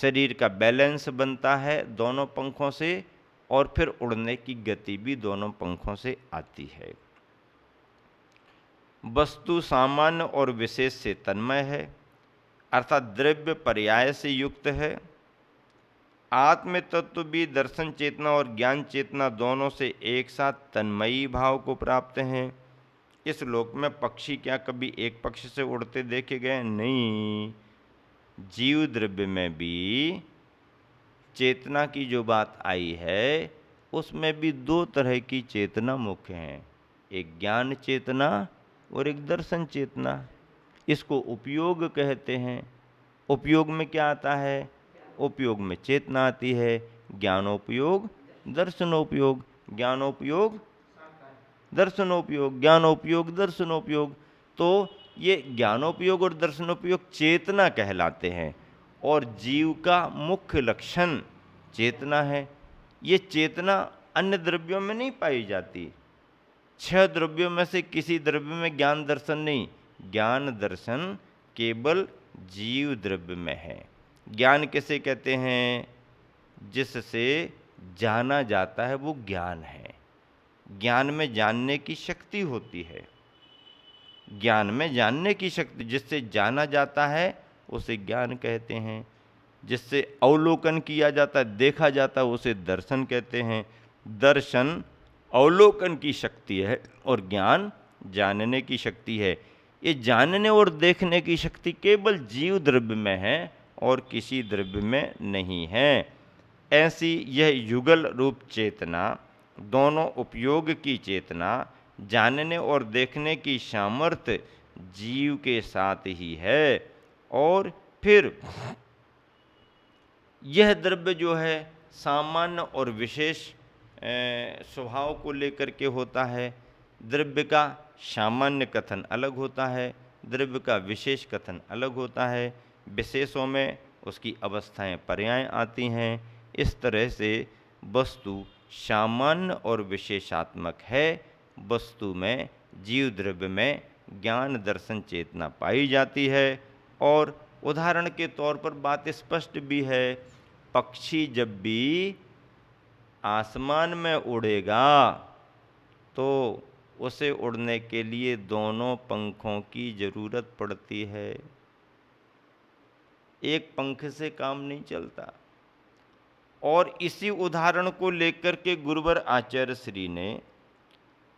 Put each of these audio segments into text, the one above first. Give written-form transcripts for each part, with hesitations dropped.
शरीर का बैलेंस बनता है दोनों पंखों से, और फिर उड़ने की गति भी दोनों पंखों से आती है। वस्तु सामान्य और विशेष से तन्मय है, अर्थात द्रव्य पर्याय से युक्त है। आत्म तत्व भी दर्शन चेतना और ज्ञान चेतना दोनों से एक साथ तन्मयी भाव को प्राप्त हैं। इस लोक में पक्षी क्या कभी एक पक्ष से उड़ते देखे गए? नहीं। जीव द्रव्य में भी चेतना की जो बात आई है उसमें भी दो तरह की चेतना मुख्य हैं, एक ज्ञान चेतना और एक दर्शन चेतना। इसको उपयोग कहते हैं। उपयोग में क्या आता है? उपयोग में चेतना आती है। ज्ञानोपयोग, दर्शनोपयोग, ज्ञानोपयोग, दर्शनोपयोग, ज्ञानोपयोग, दर्शनोपयोग। तो ये ज्ञानोपयोग और दर्शनोपयोग चेतना कहलाते हैं, और जीव का मुख्य लक्षण चेतना है। ये चेतना अन्य द्रव्यों में नहीं पाई जाती। 6 द्रव्यों में से किसी द्रव्य में ज्ञान दर्शन नहीं, ज्ञान दर्शन केवल जीव द्रव्य में है। ज्ञान किसे कहते हैं? जिससे जाना जाता है वो ज्ञान है। ज्ञान में जानने की शक्ति होती है। ज्ञान में जानने की शक्ति, जिससे जाना जाता है उसे ज्ञान कहते हैं। जिससे अवलोकन किया जाता है, देखा जाता है, उसे दर्शन कहते हैं। दर्शन अवलोकन की शक्ति है और ज्ञान जानने की शक्ति है। ये जानने और देखने की शक्ति केवल जीव द्रव्य में है और किसी द्रव्य में नहीं है। ऐसी यह युगल रूप चेतना, दोनों उपयोग की चेतना, जानने और देखने की सामर्थ्य जीव के साथ ही है। और फिर यह द्रव्य जो है सामान्य और विशेष स्वभाव को लेकर के होता है। द्रव्य का सामान्य कथन अलग होता है, द्रव्य का विशेष कथन अलग होता है। विशेषों में उसकी अवस्थाएं पर्याय आती हैं। इस तरह से वस्तु सामान्य और विशेषात्मक है। वस्तु में, जीव द्रव्य में ज्ञान दर्शन चेतना पाई जाती है। और उदाहरण के तौर पर बात स्पष्ट भी है, पक्षी जब भी आसमान में उड़ेगा तो उसे उड़ने के लिए दोनों पंखों की जरूरत पड़ती है। एक पंख से काम नहीं चलता। और इसी उदाहरण को लेकर के गुरुवर आचार्य श्री ने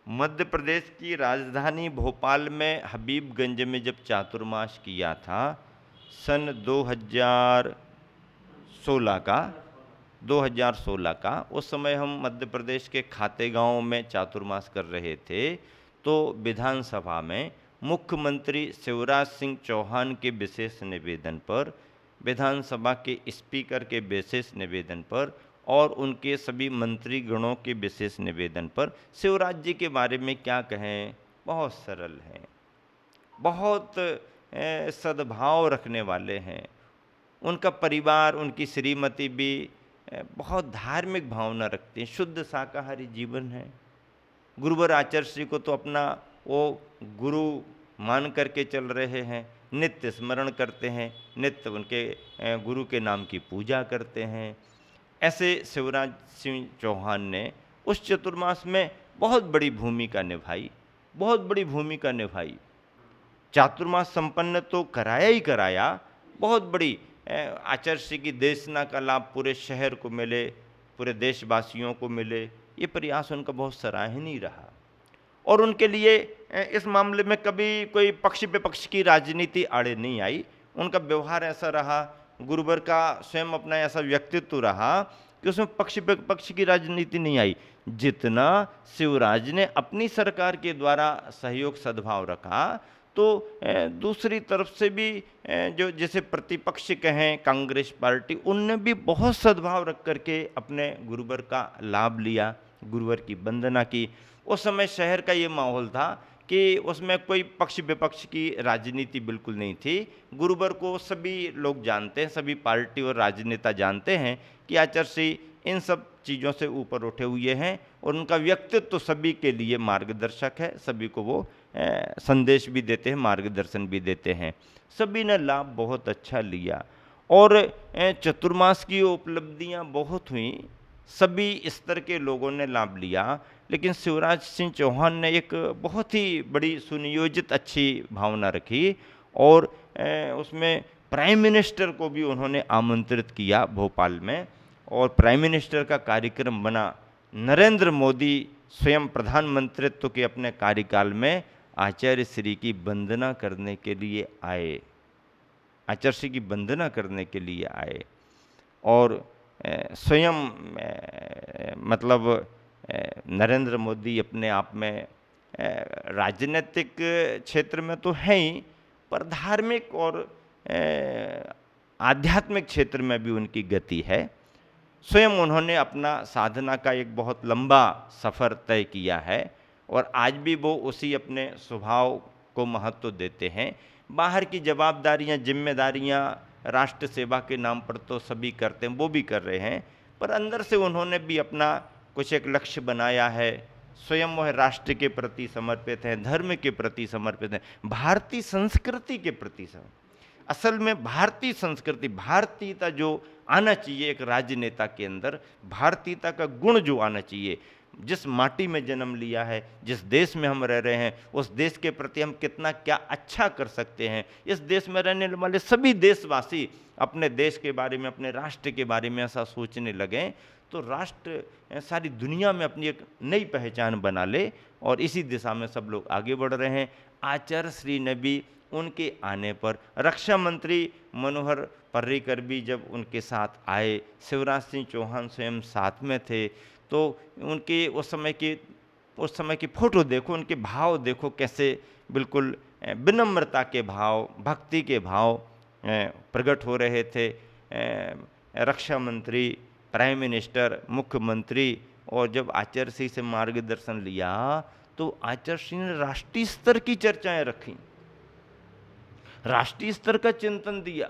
मध्य प्रदेश की राजधानी भोपाल में हबीबगंज में जब चातुर्मास किया था सन 2016 का, उस समय हम मध्य प्रदेश के खाते गांव में चातुर्मास कर रहे थे। तो विधानसभा में मुख्यमंत्री शिवराज सिंह चौहान के विशेष निवेदन पर, विधानसभा के स्पीकर के विशेष निवेदन पर और उनके सभी मंत्रीगणों के विशेष निवेदन पर शिवराज जी के बारे में क्या कहें? बहुत सरल हैं, बहुत सद्भाव रखने वाले हैं। उनका परिवार, उनकी श्रीमती भी बहुत धार्मिक भावना रखते हैं, शुद्ध शाकाहारी जीवन है। गुरुवर आचार्य श्री को तो अपना वो गुरु मान करके चल रहे हैं, नित्य स्मरण करते हैं, नित्य उनके गुरु के नाम की पूजा करते हैं। ऐसे शिवराज सिंह चौहान ने उस चतुर्मास में बहुत बड़ी भूमिका निभाई, बहुत बड़ी भूमिका निभाई। चातुर्मास संपन्न तो कराया ही कराया, बहुत बड़ी आचार्य श्री की देशना का लाभ पूरे शहर को मिले, पूरे देशवासियों को मिले। ये प्रयास उनका बहुत सराहनीय रहा। और उनके लिए इस मामले में कभी कोई पक्ष विपक्ष की राजनीति आड़े नहीं आई। उनका व्यवहार ऐसा रहा, गुरुवर का स्वयं अपना ऐसा व्यक्तित्व रहा कि उसमें पक्ष विपक्ष की राजनीति नहीं आई। जितना शिवराज ने अपनी सरकार के द्वारा सहयोग सद्भाव रखा, तो दूसरी तरफ से भी जो जैसे प्रतिपक्ष कहें कांग्रेस पार्टी, उनने भी बहुत सद्भाव रख करके अपने गुरुवर का लाभ लिया, गुरुवर की वंदना की। उस समय शहर का ये माहौल था कि उसमें कोई पक्ष विपक्ष की राजनीति बिल्कुल नहीं थी। गुरुवर को सभी लोग जानते हैं, सभी पार्टी और राजनेता जानते हैं कि आचार्य श्री इन सब चीज़ों से ऊपर उठे हुए हैं और उनका व्यक्तित्व तो सभी के लिए मार्गदर्शक है। सभी को वो संदेश भी देते हैं, मार्गदर्शन भी देते हैं। सभी ने लाभ बहुत अच्छा लिया। और चतुर्मास की उपलब्धियां बहुत हुई, सभी स्तर के लोगों ने लाभ लिया, लेकिन शिवराज सिंह चौहान ने एक बहुत ही बड़ी सुनियोजित अच्छी भावना रखी और उसमें प्राइम मिनिस्टर को भी उन्होंने आमंत्रित किया भोपाल में, और प्राइम मिनिस्टर का कार्यक्रम बना नरेंद्र मोदी स्वयं प्रधानमंत्रित्व के अपने कार्यकाल में आचार्य श्री की वंदना करने के लिए आए, आचार्य श्री की वंदना करने के लिए आए। और स्वयं मतलब नरेंद्र मोदी अपने आप में राजनीतिक क्षेत्र में तो है ही, पर धार्मिक और आध्यात्मिक क्षेत्र में भी उनकी गति है। स्वयं उन्होंने अपना साधना का एक बहुत लंबा सफ़र तय किया है और आज भी वो उसी अपने स्वभाव को महत्व देते हैं। बाहर की जवाबदारियां, जिम्मेदारियां राष्ट्र सेवा के नाम पर तो सभी करते हैं, वो भी कर रहे हैं, पर अंदर से उन्होंने भी अपना कुछ एक लक्ष्य बनाया है। स्वयं वह राष्ट्र के प्रति समर्पित हैं, धर्म के प्रति समर्पित हैं, भारतीय संस्कृति के प्रति असल में भारतीय संस्कृति, भारतीयता जो आना चाहिए एक राजनेता के अंदर, भारतीयता का गुण जो आना चाहिए, जिस माटी में जन्म लिया है, जिस देश में हम रह रहे हैं, उस देश के प्रति हम कितना क्या अच्छा कर सकते हैं। इस देश में रहने वाले सभी देशवासी अपने देश के बारे में, अपने राष्ट्र के बारे में ऐसा सोचने लगें तो राष्ट्र सारी दुनिया में अपनी एक नई पहचान बना ले, और इसी दिशा में सब लोग आगे बढ़ रहे हैं। आचार्य श्री ने भी उनके आने पर, रक्षा मंत्री मनोहर पर्रिकर भी जब उनके साथ आए, शिवराज सिंह चौहान स्वयं साथ में थे, तो उनके उस समय की फोटो देखो, उनके भाव देखो कैसे बिल्कुल विनम्रता के भाव, भक्ति के भाव प्रकट हो रहे थे। रक्षा मंत्री, प्राइम मिनिस्टर, मुख्यमंत्री, और जब आचार्य श्री से मार्गदर्शन लिया तो आचार्य श्री ने राष्ट्रीय स्तर की चर्चाएं रखी, राष्ट्रीय स्तर का चिंतन दिया,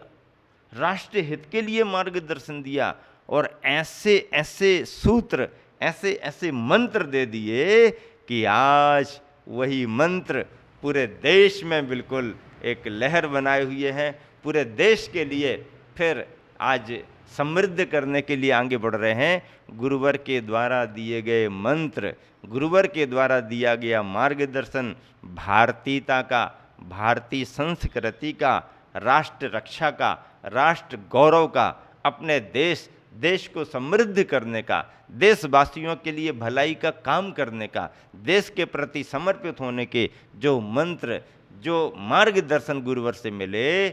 राष्ट्र हित के लिए मार्गदर्शन दिया, और ऐसे ऐसे सूत्र, ऐसे ऐसे मंत्र दे दिए कि आज वही मंत्र पूरे देश में बिल्कुल एक लहर बनाए हुए हैं, पूरे देश के लिए फिर आज समृद्ध करने के लिए आगे बढ़ रहे हैं। गुरुवर के द्वारा दिए गए मंत्र, गुरुवर के द्वारा दिया गया मार्गदर्शन भारतीयता का, भारतीय संस्कृति का, राष्ट्र रक्षा का, राष्ट्र गौरव का, अपने देश को समृद्ध करने का, देशवासियों के लिए भलाई का काम करने का, देश के प्रति समर्पित होने के जो मंत्र, जो मार्गदर्शन गुरुवर से मिले,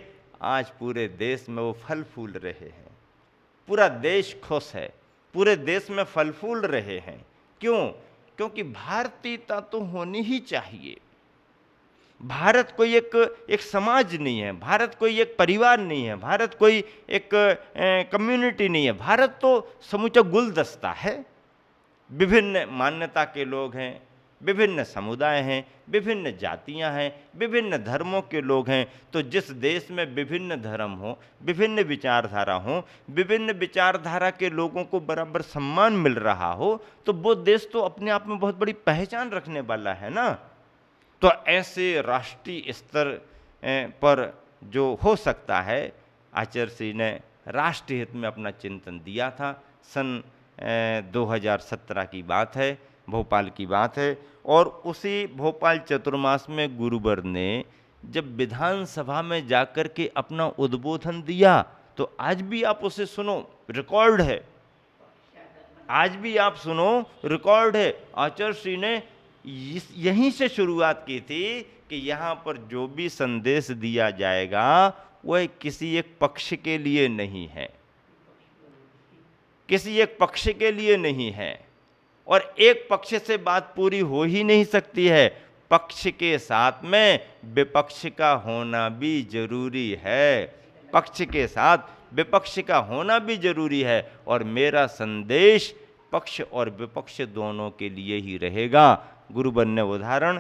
आज पूरे देश में वो फल फूल रहे हैं। पूरा देश खुश है, पूरे देश में फल फूल रहे हैं। क्यों? क्योंकि भारतीयता तो होनी ही चाहिए। भारत कोई एक समाज नहीं है, भारत कोई एक परिवार नहीं है, भारत कोई एक कम्युनिटी नहीं है, भारत तो समूचा गुलदस्ता है। विभिन्न मान्यता के लोग हैं, विभिन्न समुदाय हैं, विभिन्न जातियां हैं, विभिन्न धर्मों के लोग हैं। तो जिस देश में विभिन्न धर्म हो, विभिन्न विचारधारा हो, विभिन्न विचारधारा के लोगों को बराबर सम्मान मिल रहा हो, तो वो देश तो अपने आप में बहुत बड़ी पहचान रखने वाला है ना। तो ऐसे राष्ट्रीय स्तर पर जो हो सकता है, आचार्य श्री ने राष्ट्र हित में अपना चिंतन दिया था। सन 2017 की बात है, भोपाल की बात है, और उसी भोपाल चतुर्मास में गुरुवर ने जब विधानसभा में जाकर के अपना उद्बोधन दिया, तो आज भी आप उसे सुनो, रिकॉर्ड है, आज भी आप सुनो, रिकॉर्ड है। आचार्य श्री ने यहीं से शुरुआत की थी कि यहाँ पर जो भी संदेश दिया जाएगा वह किसी एक पक्ष के लिए नहीं है, किसी एक पक्ष के लिए नहीं है, और एक पक्ष से बात पूरी हो ही नहीं सकती है। पक्ष के साथ में विपक्ष का होना भी जरूरी है, पक्ष के साथ विपक्ष का होना भी जरूरी है। और मेरा संदेश पक्ष और विपक्ष दोनों के लिए ही रहेगा। गुरुवर ने उदाहरण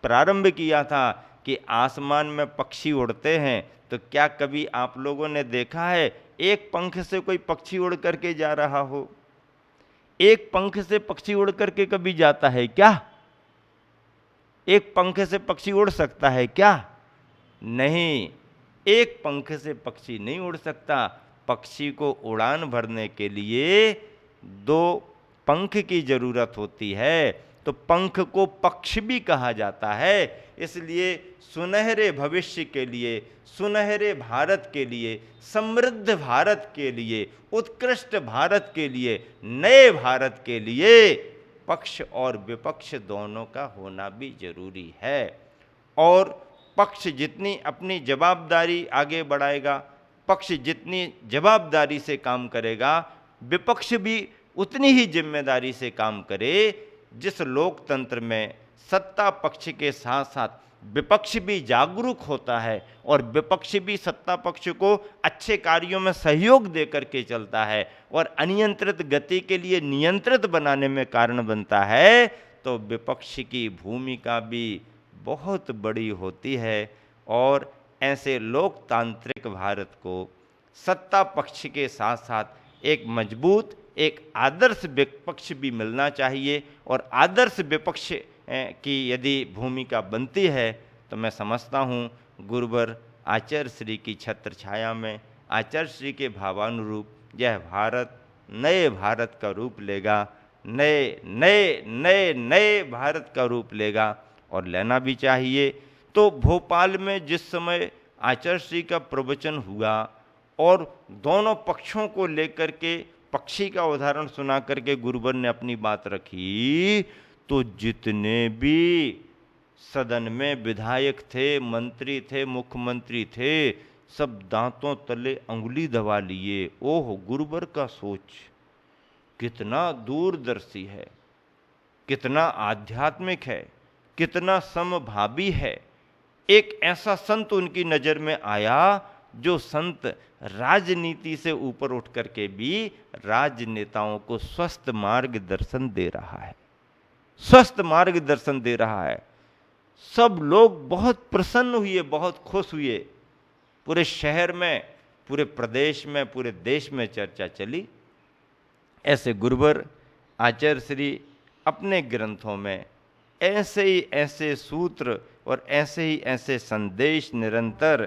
प्रारंभ किया था कि आसमान में पक्षी उड़ते हैं, तो क्या कभी आप लोगों ने देखा है एक पंख से कोई पक्षी उड़ करके जा रहा हो? एक पंख से पक्षी उड़ करके कभी जाता है क्या? एक पंख से पक्षी उड़ सकता है क्या? नहीं, एक पंख से पक्षी नहीं उड़ सकता। पक्षी को उड़ान भरने के लिए दो पंख की जरूरत होती है, तो पंख को पक्ष भी कहा जाता है। इसलिए सुनहरे भविष्य के लिए, सुनहरे भारत के लिए, समृद्ध भारत के लिए, उत्कृष्ट भारत के लिए, नए भारत के लिए पक्ष और विपक्ष दोनों का होना भी जरूरी है। और पक्ष जितनी अपनी जवाबदारी आगे बढ़ाएगा, पक्ष जितनी जवाबदारी से काम करेगा, विपक्ष भी उतनी ही जिम्मेदारी से काम करे। जिस लोकतंत्र में सत्ता पक्ष के साथ साथ विपक्ष भी जागरूक होता है और विपक्ष भी सत्ता पक्ष को अच्छे कार्यों में सहयोग दे करके चलता है और अनियंत्रित गति के लिए नियंत्रित बनाने में कारण बनता है, तो विपक्ष की भूमिका भी बहुत बड़ी होती है। और ऐसे लोकतांत्रिक भारत को सत्ता पक्ष के साथ साथ एक मजबूत, एक आदर्श विपक्ष भी मिलना चाहिए। और आदर्श विपक्ष की यदि भूमिका बनती है तो मैं समझता हूँ गुरुवर आचार्य श्री की छत्र छाया में, आचार्य श्री के भावानुरूप यह भारत नए भारत का रूप लेगा, नए नए नए नए भारत का रूप लेगा और लेना भी चाहिए। तो भोपाल में जिस समय आचार्य श्री का प्रवचन हुआ और दोनों पक्षों को लेकर के पक्षी का उदाहरण सुना करके गुरुवर ने अपनी बात रखी, तो जितने भी सदन में विधायक थे, मंत्री थे, मुख्यमंत्री थे, सब दांतों तले अंगुली दबा लिए। ओह, गुरुवर का सोच कितना दूरदर्शी है, कितना आध्यात्मिक है, कितना समभावी है। एक ऐसा संत उनकी नज़र में आया जो संत राजनीति से ऊपर उठ करके भी राजनेताओं को स्वस्थ मार्गदर्शन दे रहा है, स्वस्थ मार्गदर्शन दे रहा है। सब लोग बहुत प्रसन्न हुए, बहुत खुश हुए। पूरे शहर में, पूरे प्रदेश में, पूरे देश में चर्चा चली। ऐसे गुरुवर आचार्य श्री अपने ग्रंथों में ऐसे ही ऐसे सूत्र और ऐसे ही ऐसे संदेश निरंतर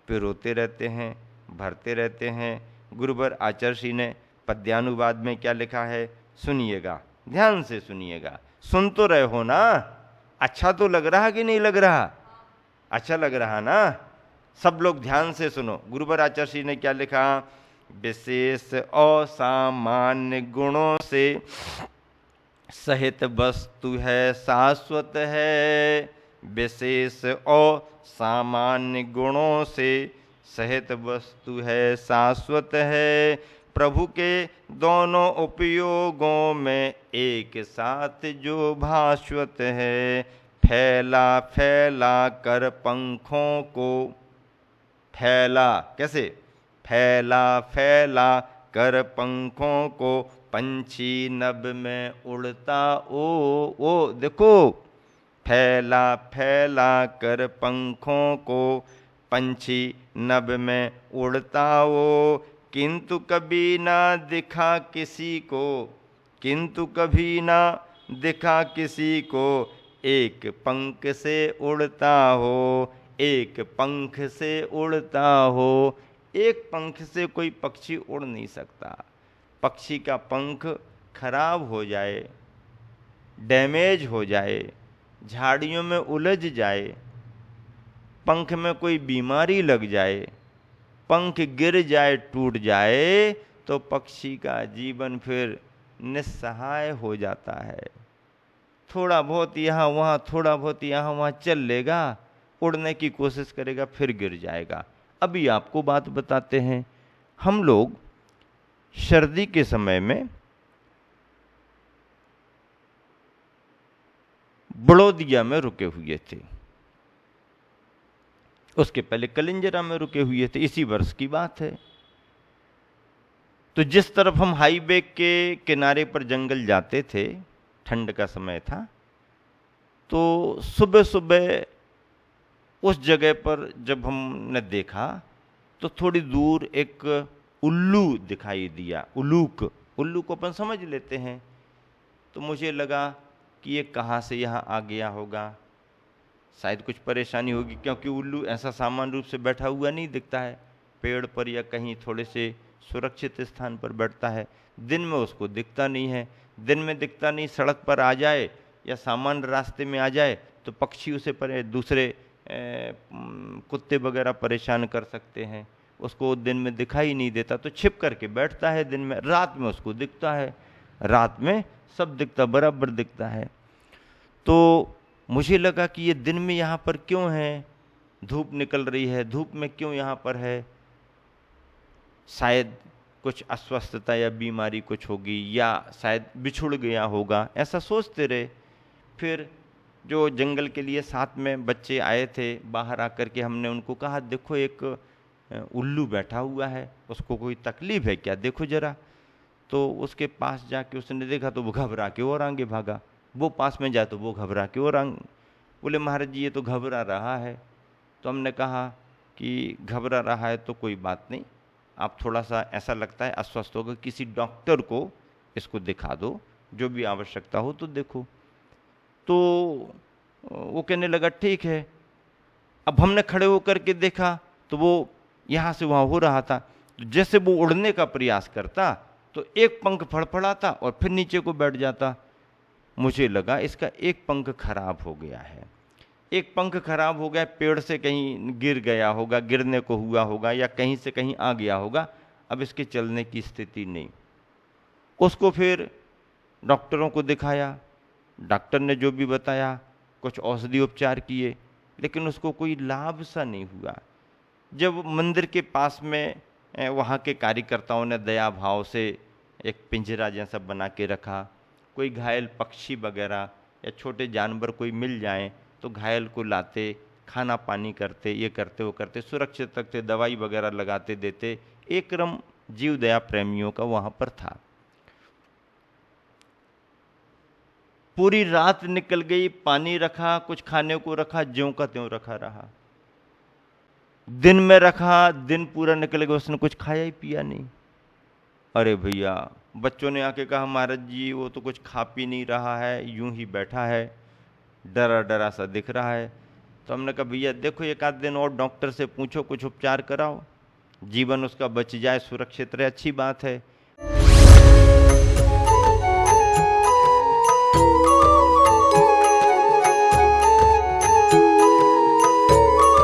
पिरोते रहते हैं, भरते रहते हैं। गुरुवर आचार्य श्री ने पद्यानुवाद में क्या लिखा है सुनिएगा, ध्यान से सुनिएगा। सुन तो रहे हो ना? अच्छा तो लग रहा कि नहीं लग रहा? अच्छा लग रहा ना? सब लोग ध्यान से सुनो। गुरुवर आचार्य श्री ने क्या लिखा? विशेष असामान्य गुणों से सहित वस्तु है शाश्वत है। विशेष असामान्य गुणों से सहित वस्तु है शाश्वत है। प्रभु के दोनों उपयोगों में एक साथ जो भास्वत है। फैला फैला कर पंखों को, फैला कैसे? फैला फैला कर पंखों को पंछी नभ में उड़ता ओ देखो, फैला फैला कर पंखों को पंछी नभ में उड़ता ओ। किंतु कभी ना दिखा किसी को, किंतु कभी ना दिखा किसी को एक पंख से उड़ता हो, एक पंख से उड़ता हो। एक पंख से कोई पक्षी उड़ नहीं सकता। पक्षी का पंख खराब हो जाए, डैमेज हो जाए, झाड़ियों में उलझ जाए, पंख में कोई बीमारी लग जाए, पंख गिर जाए, टूट जाए, तो पक्षी का जीवन फिर निस्सहाय हो जाता है। थोड़ा बहुत यहाँ वहाँ, थोड़ा बहुत यहाँ वहाँ चल लेगा, उड़ने की कोशिश करेगा, फिर गिर जाएगा। अभी आपको बात बताते हैं, हम लोग सर्दी के समय में बड़ौदिया में रुके हुए थे, उसके पहले कलिंजरा में रुके हुए थे, इसी वर्ष की बात है। तो जिस तरफ हम हाईवे के किनारे पर जंगल जाते थे, ठंड का समय था, तो सुबह सुबह उस जगह पर जब हमने देखा तो थोड़ी दूर एक उल्लू दिखाई दिया। उल्लू को अपन समझ लेते हैं। तो मुझे लगा कि ये कहाँ से यहाँ आ गया होगा, शायद कुछ परेशानी होगी, क्योंकि उल्लू ऐसा सामान्य रूप से बैठा हुआ नहीं दिखता है पेड़ पर या कहीं थोड़े से सुरक्षित स्थान पर बैठता है, दिन में उसको दिखता नहीं है। दिन में दिखता नहीं, सड़क पर आ जाए या सामान्य रास्ते में आ जाए तो पक्षी उसे दूसरे कुत्ते वगैरह परेशान कर सकते हैं। उसको दिन में दिखाई नहीं देता तो छिप करके बैठता है दिन में, रात में उसको दिखता है, रात में सब दिखता, बराबर दिखता है। तो मुझे लगा कि ये दिन में यहाँ पर क्यों है, धूप निकल रही है, धूप में क्यों यहाँ पर है, शायद कुछ अस्वस्थता या बीमारी कुछ होगी या शायद बिछुड़ गया होगा, ऐसा सोचते रहे। फिर जो जंगल के लिए साथ में बच्चे आए थे, बाहर आकर के हमने उनको कहा देखो एक उल्लू बैठा हुआ है, उसको कोई तकलीफ है क्या, देखो जरा। तो उसके पास जाके उसने देखा तो वो घबरा के और आगे भागा, वो पास में जाए तो वो घबरा के और बोले महाराज जी ये तो घबरा रहा है। तो हमने कहा कि घबरा रहा है तो कोई बात नहीं, आप थोड़ा सा ऐसा लगता है अस्वस्थ होगा, किसी डॉक्टर को इसको दिखा दो, जो भी आवश्यकता हो तो देखो। तो वो कहने लगा ठीक है। अब हमने खड़े होकर के देखा तो वो यहाँ से वहाँ हो रहा था, तो जैसे वो उड़ने का प्रयास करता तो एक पंख फड़फड़ाता और फिर नीचे को बैठ जाता। मुझे लगा इसका एक पंख खराब हो गया है, एक पंख खराब हो गया, पेड़ से कहीं गिर गया होगा, गिरने को हुआ होगा या कहीं से कहीं आ गया होगा, अब इसके चलने की स्थिति नहीं। उसको फिर डॉक्टरों को दिखाया, डॉक्टर ने जो भी बताया, कुछ औषधि उपचार किए, लेकिन उसको कोई लाभ सा नहीं हुआ। जब मंदिर के पास में वहाँ के कार्यकर्ताओं ने दया भाव से एक पिंजरा जैसा बना के रखा, कोई घायल पक्षी वगैरह या छोटे जानवर कोई मिल जाएं तो घायल को लाते, खाना पानी करते, ये करते वो करते, सुरक्षित रखते, दवाई वगैरह लगाते देते, एक क्रम जीव दया प्रेमियों का वहाँ पर था। पूरी रात निकल गई, पानी रखा, कुछ खाने को रखा, ज्यों का त्यों रखा रहा। दिन में रखा, दिन पूरा निकल गया, उसने कुछ खाया ही पिया नहीं। अरे भैया, बच्चों ने आके कहा महाराज जी वो तो कुछ खा पी नहीं रहा है, यूं ही बैठा है, डरा डरा सा दिख रहा है। तो हमने कहा भैया देखो एक आध दिन और डॉक्टर से पूछो, कुछ उपचार कराओ, जीवन उसका बच जाए, सुरक्षित रहे, अच्छी बात है।